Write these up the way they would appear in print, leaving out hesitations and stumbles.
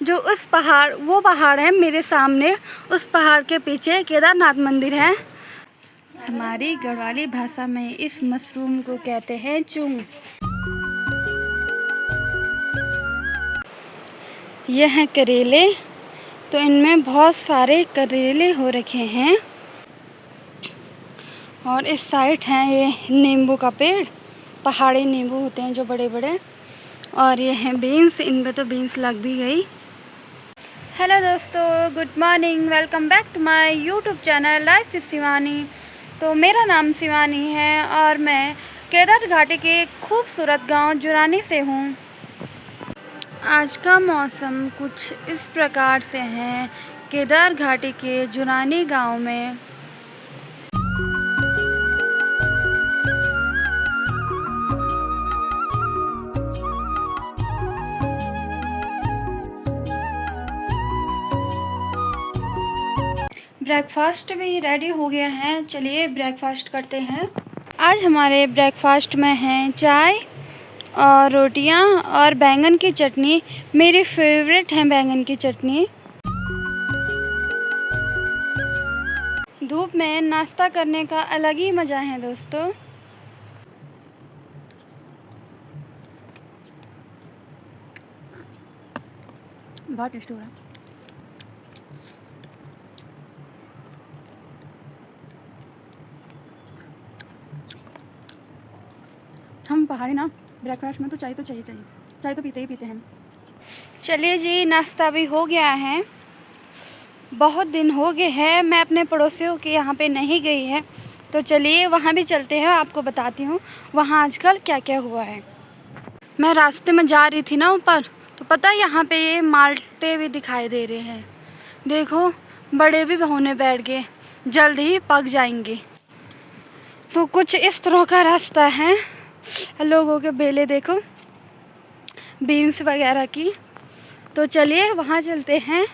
जो उस पहाड़, वो पहाड़ है मेरे सामने, उस पहाड़ के पीछे केदारनाथ मंदिर है। हमारी गढ़वाली भाषा में इस मशरूम को कहते हैं चूंग। यह है करेले, तो इनमें बहुत सारे करेले हो रखे हैं। और इस साइड है ये नींबू का पेड़, पहाड़ी नींबू होते हैं जो बड़े बड़े। और ये है बीन्स, इनमें तो बीन्स लग भी गई। हेलो दोस्तों, good morning, welcome back to my YouTube channel life with Shivani. तो मेरा नाम शिवानी है और मैं केदार घाटी के खूबसूरत गांव जुरानी से हूँ। आज का मौसम कुछ इस प्रकार से है केदार घाटी के जुरानी गांव में। ब्रेकफास्ट भी रेडी हो गया है, चलिए ब्रेकफास्ट करते हैं। आज हमारे ब्रेकफास्ट में हैं चाय और रोटियां और बैंगन की चटनी। मेरी फेवरेट है बैंगन की चटनी। धूप में नाश्ता करने का अलग ही मज़ा है दोस्तों। बहुत टेस्ट हो रहा है। हम पहाड़ी ना, ब्रेकफास्ट में तो चाय तो चाहिए, चाय तो पीते ही पीते हैं। चलिए जी, नाश्ता भी हो गया है। बहुत दिन हो गए हैं मैं अपने पड़ोसियों के यहाँ पे नहीं गई है, तो चलिए वहाँ भी चलते हैं, आपको बताती हूँ वहाँ आजकल क्या क्या हुआ है। मैं रास्ते में जा रही थी ना ऊपर, तो पता है यहाँ पे ये माल्टे भी दिखाई दे रहे हैं। देखो, बड़े भी होने बैठ गए, जल्द ही पक जाएंगे। तो कुछ इस तरह का रास्ता है। लोगों के बेले देखो, बीन्स वगैरह की। तो चलिए वहाँ चलते हैं।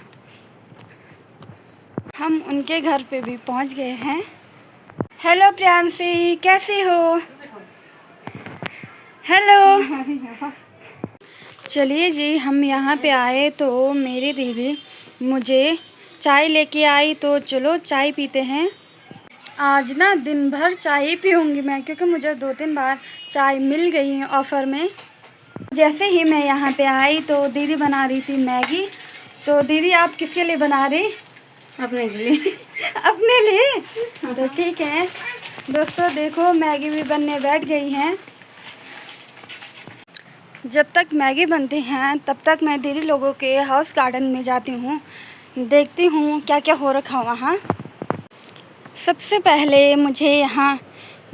हम उनके घर पे भी पहुँच गए हैं। हेलो प्रियांशी, कैसी हो? हेलो। चलिए जी, हम यहाँ पे आए तो मेरी दीदी मुझे चाय लेके आई, तो चलो चाय पीते हैं। आज ना दिन भर चाय ही पीऊँगी मैं, क्योंकि मुझे 2-3 बार चाय मिल गई है ऑफ़र में। जैसे ही मैं यहाँ पे आई तो दीदी बना रही थी मैगी। तो दीदी आप किसके लिए बना रही? अपने लिए। अपने लिए? तो ठीक है दोस्तों, देखो मैगी भी बनने बैठ गई है। जब तक मैगी बनती हैं तब तक मैं दीदी लोगों के हाउस गार्डन में जाती हूँ, देखती हूँ क्या क्या हो रखा वहाँ। सबसे पहले मुझे यहाँ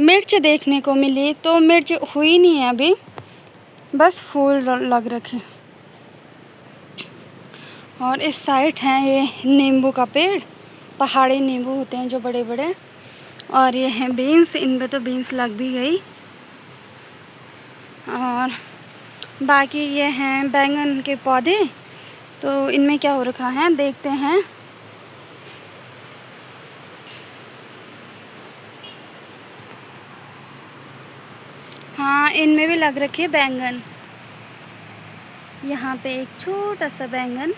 मिर्च देखने को मिली, तो मिर्च हुई नहीं है अभी, बस फूल लग रखे। और इस साइड है ये नींबू का पेड़, पहाड़ी नींबू होते हैं जो बड़े बड़े। और ये हैं बीन्स, इनमें तो बीन्स लग भी गई। और बाकी ये हैं बैंगन के पौधे, तो इनमें क्या हो रखा है देखते हैं। हाँ, इनमें भी लग रखे बैंगन। यहाँ पे एक छोटा सा बैंगन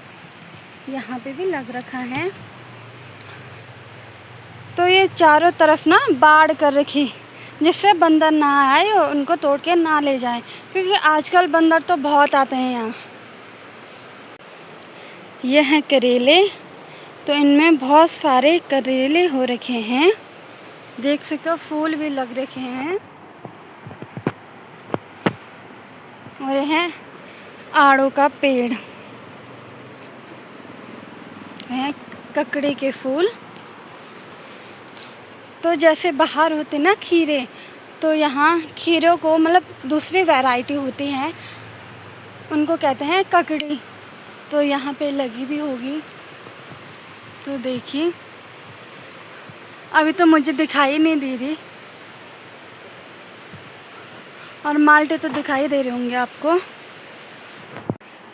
यहाँ पे भी लग रखा है। तो ये चारों तरफ ना बाड़ कर रखी, जिससे बंदर ना आए और उनको तोड़ के ना ले जाए, क्योंकि आजकल बंदर तो बहुत आते हैं यहाँ। यह है करेले, तो इनमें बहुत सारे करेले हो रखे हैं, देख सकते हो, फूल भी लग रखे हैं। और यह है आड़ू का पेड़, है ककड़ी के फूल। तो जैसे बाहर होते ना खीरे, तो यहाँ खीरों को मतलब दूसरी वैरायटी होती है, उनको कहते हैं ककड़ी। तो यहाँ पे लगी भी होगी, तो देखिए अभी तो मुझे दिखाई नहीं दे रही। और माल्टे तो दिखाई दे रहे होंगे आपको।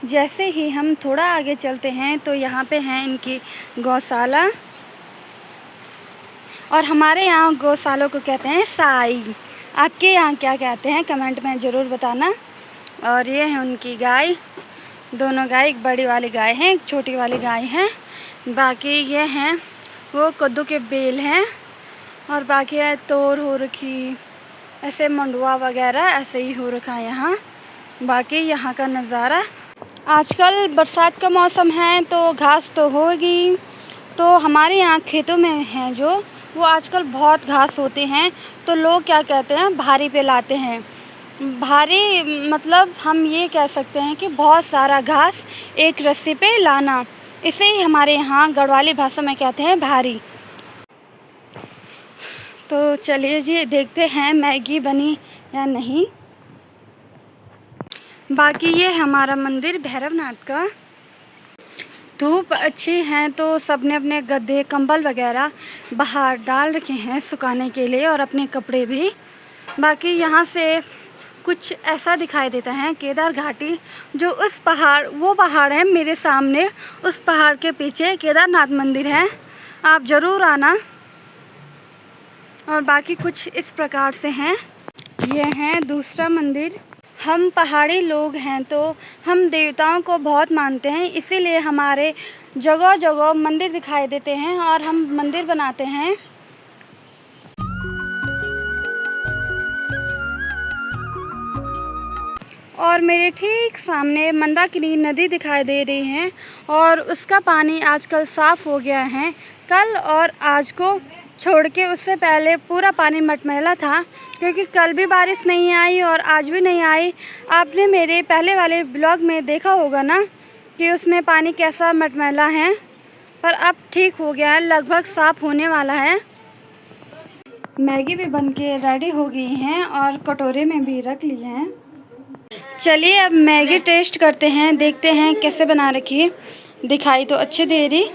जैसे ही हम थोड़ा आगे चलते हैं तो यहाँ पे है इनकी गौशाला। और हमारे यहाँ गौशालों को कहते हैं साई। आपके यहाँ क्या कहते हैं कमेंट में ज़रूर बताना। और ये है उनकी गाय, दोनों गाय, एक बड़ी वाली गाय है, एक छोटी वाली गाय है। बाकी ये हैं वो कद्दू के बेल हैं, और बाकी है तोर हो रखी, ऐसे मंडुआ वगैरह ऐसे ही हो रखा है यहाँ। बाकी यहाँ का नज़ारा, आजकल बरसात का मौसम है तो घास तो होगी। तो हमारे यहाँ खेतों में हैं जो, वो आजकल बहुत घास होते हैं, तो लोग क्या कहते हैं, भारी पे लाते हैं। भारी मतलब हम ये कह सकते हैं कि बहुत सारा घास एक रस्सी पे लाना, इसे ही हमारे यहाँ गढ़वाली भाषा में कहते हैं भारी। तो चलिए जी देखते हैं मैगी बनी या नहीं। बाकी ये हमारा मंदिर भैरवनाथ का। धूप अच्छी है तो सबने अपने गद्दे कंबल वगैरह बाहर डाल रखे हैं सुखाने के लिए, और अपने कपड़े भी। बाकी यहाँ से कुछ ऐसा दिखाई देता है केदार घाटी, जो उस पहाड़, वो पहाड़ है मेरे सामने, उस पहाड़ के पीछे केदारनाथ मंदिर है, आप ज़रूर आना। और बाकी कुछ इस प्रकार से हैं। ये है दूसरा मंदिर। हम पहाड़ी लोग हैं तो हम देवताओं को बहुत मानते हैं, इसीलिए हमारे जगह जगह मंदिर दिखाई देते हैं और हम मंदिर बनाते हैं। और मेरे ठीक सामने मंदाकिनी नदी दिखाई दे रही है, और उसका पानी आजकल साफ़ हो गया है। कल और आज को छोड़ के उससे पहले पूरा पानी मटमैला था, क्योंकि कल भी बारिश नहीं आई और आज भी नहीं आई। आपने मेरे पहले वाले ब्लॉग में देखा होगा ना कि उसमें पानी कैसा मटमैला है, पर अब ठीक हो गया है, लगभग साफ़ होने वाला है। मैगी भी बन के रेडी हो गई हैं और कटोरे में भी रख ली हैं। चलिए अब मैगी टेस्ट करते हैं, देखते हैं कैसे बना रखी है। दिखाई तो अच्छी दे रही।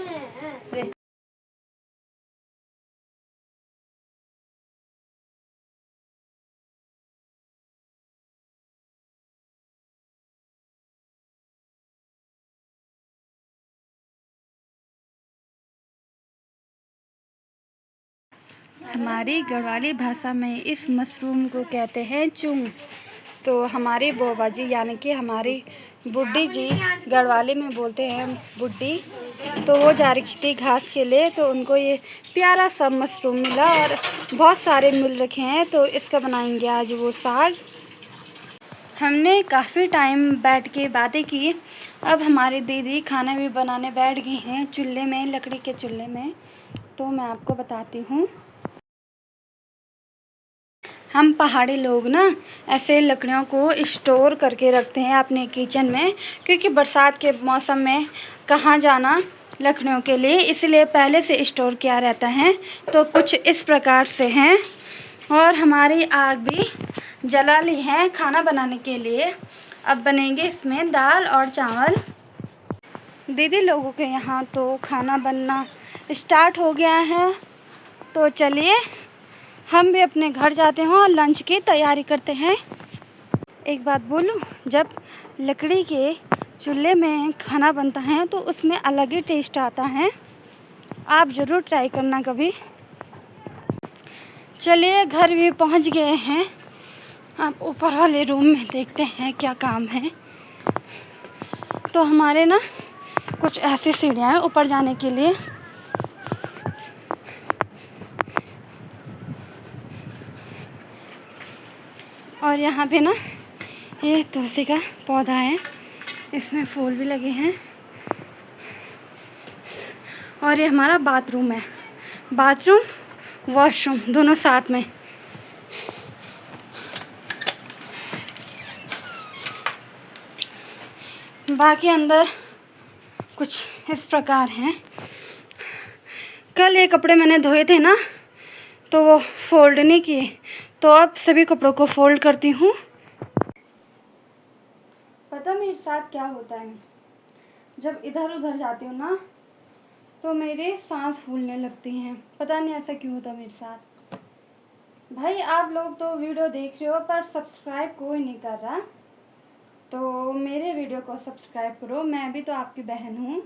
हमारी गढ़वाली भाषा में इस मशरूम को कहते हैं चूंग। तो हमारी बोबा जी यानी कि हमारी बुड्ढी जी गढ़वाली में बोलते हैं बुड्ढी, तो वो जा रही थी घास के लिए, तो उनको ये प्यारा सा मशरूम मिला और बहुत सारे मिल रखे हैं, तो इसका बनाएंगे आज वो साग। हमने काफ़ी टाइम बैठ के बातें की। अब हमारी दीदी खाना भी बनाने बैठ गई हैं चूल्हे में, लकड़ी के चूल्हे में। तो मैं आपको बताती हूँ, हम पहाड़ी लोग ना ऐसे लकड़ियों को स्टोर करके रखते हैं अपने किचन में, क्योंकि बरसात के मौसम में कहाँ जाना लकड़ियों के लिए, इसलिए पहले से स्टोर किया रहता है। तो कुछ इस प्रकार से हैं। और हमारी आग भी जला ली है खाना बनाने के लिए। अब बनेंगे इसमें दाल और चावल। दीदी लोगों के यहाँ तो खाना बनना स्टार्ट हो गया है, तो चलिए हम भी अपने घर जाते हैं और लंच की तैयारी करते हैं। एक बात बोलूं, जब लकड़ी के चूल्हे में खाना बनता है तो उसमें अलग ही टेस्ट आता है। आप ज़रूर ट्राई करना कभी। चलिए घर भी पहुंच गए हैं। अब ऊपर वाले रूम में देखते हैं क्या काम है। तो हमारे ना कुछ ऐसी सीढ़ियाँ हैं ऊपर जाने के लिए। और यहाँ पे ना ये तुलसी का पौधा है, इसमें फूल भी लगे हैं। और ये हमारा बाथरूम है, बाथरूम वॉशरूम दोनों साथ में। बाकी अंदर कुछ इस प्रकार हैं। कल ये कपड़े मैंने धोए थे ना, तो वो फोल्ड नहीं किए, तो अब सभी कपड़ों को फोल्ड करती हूँ। पता मेरे साथ क्या होता है, जब इधर उधर जाती हूँ ना तो मेरे सांस फूलने लगती हैं। पता नहीं ऐसा क्यों होता मेरे साथ। भाई आप लोग तो वीडियो देख रहे हो पर सब्सक्राइब कोई नहीं कर रहा, तो मेरे वीडियो को सब्सक्राइब करो, मैं भी तो आपकी बहन हूँ।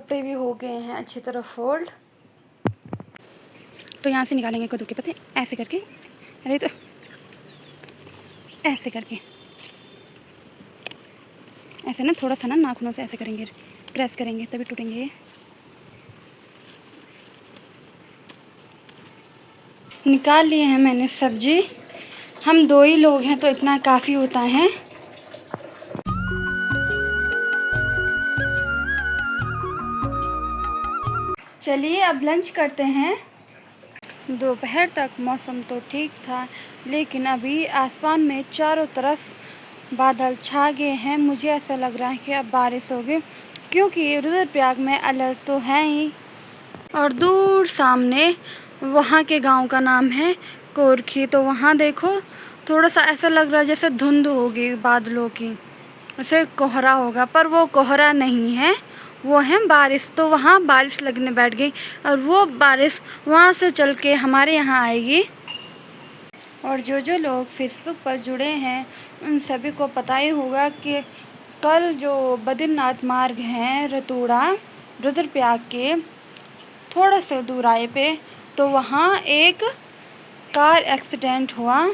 कपड़े भी हो गए हैं अच्छी तरह फोल्ड। तो यहाँ से निकालेंगे कद्दू के पत्ते ऐसे करके, अरे तो ऐसे करके, ऐसे ना थोड़ा सा ना नाखूनों से ऐसे करेंगे, प्रेस करेंगे तभी टूटेंगे ये। निकाल लिए हैं मैंने सब्जी, हम 2 ही लोग हैं तो इतना काफ़ी होता है। चलिए अब लंच करते हैं। दोपहर तक मौसम तो ठीक था, लेकिन अभी आसमान में चारों तरफ बादल छा गए हैं। मुझे ऐसा लग रहा है कि अब बारिश होगी, क्योंकि रुद्रप्रयाग में अलर्ट तो है ही। और दूर सामने वहाँ के गांव का नाम है कोरखी, तो वहाँ देखो थोड़ा सा ऐसा लग रहा है जैसे धुंध होगी बादलों की, जैसे कोहरा होगा, पर वो कोहरा नहीं है, वो है बारिश। तो वहाँ बारिश लगने बैठ गई और वो बारिश वहाँ से चल के हमारे यहाँ आएगी। और जो लोग फेसबुक पर जुड़े हैं उन सभी को पता ही होगा कि कल जो बद्रीनाथ मार्ग है रतूड़ा रुद्रप्रयाग के थोड़ा से दूराई पे, तो वहाँ एक कार एक्सीडेंट हुआ,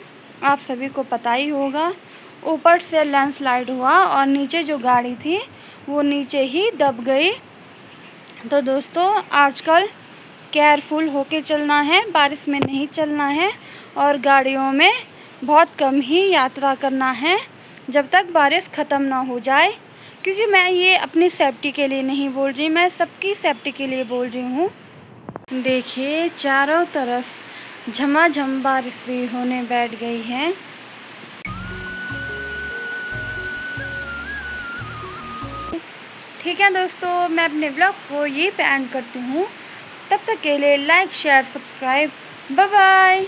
आप सभी को पता ही होगा। ऊपर से लैंडस्लाइड हुआ और नीचे जो गाड़ी थी वो नीचे ही दब गई। तो दोस्तों आजकल केयरफुल होके चलना है, बारिश में नहीं चलना है और गाड़ियों में बहुत कम ही यात्रा करना है जब तक बारिश ख़त्म ना हो जाए। क्योंकि मैं ये अपनी सेफ्टी के लिए नहीं बोल रही, मैं सबकी सेफ्टी के लिए बोल रही हूँ। देखिए चारों तरफ झमाझम बारिश भी होने बैठ गई है। ठीक है दोस्तों, मैं अपने ब्लॉग को यहीं पे एंड करती हूँ। तब तक के लिए like share subscribe, bye bye.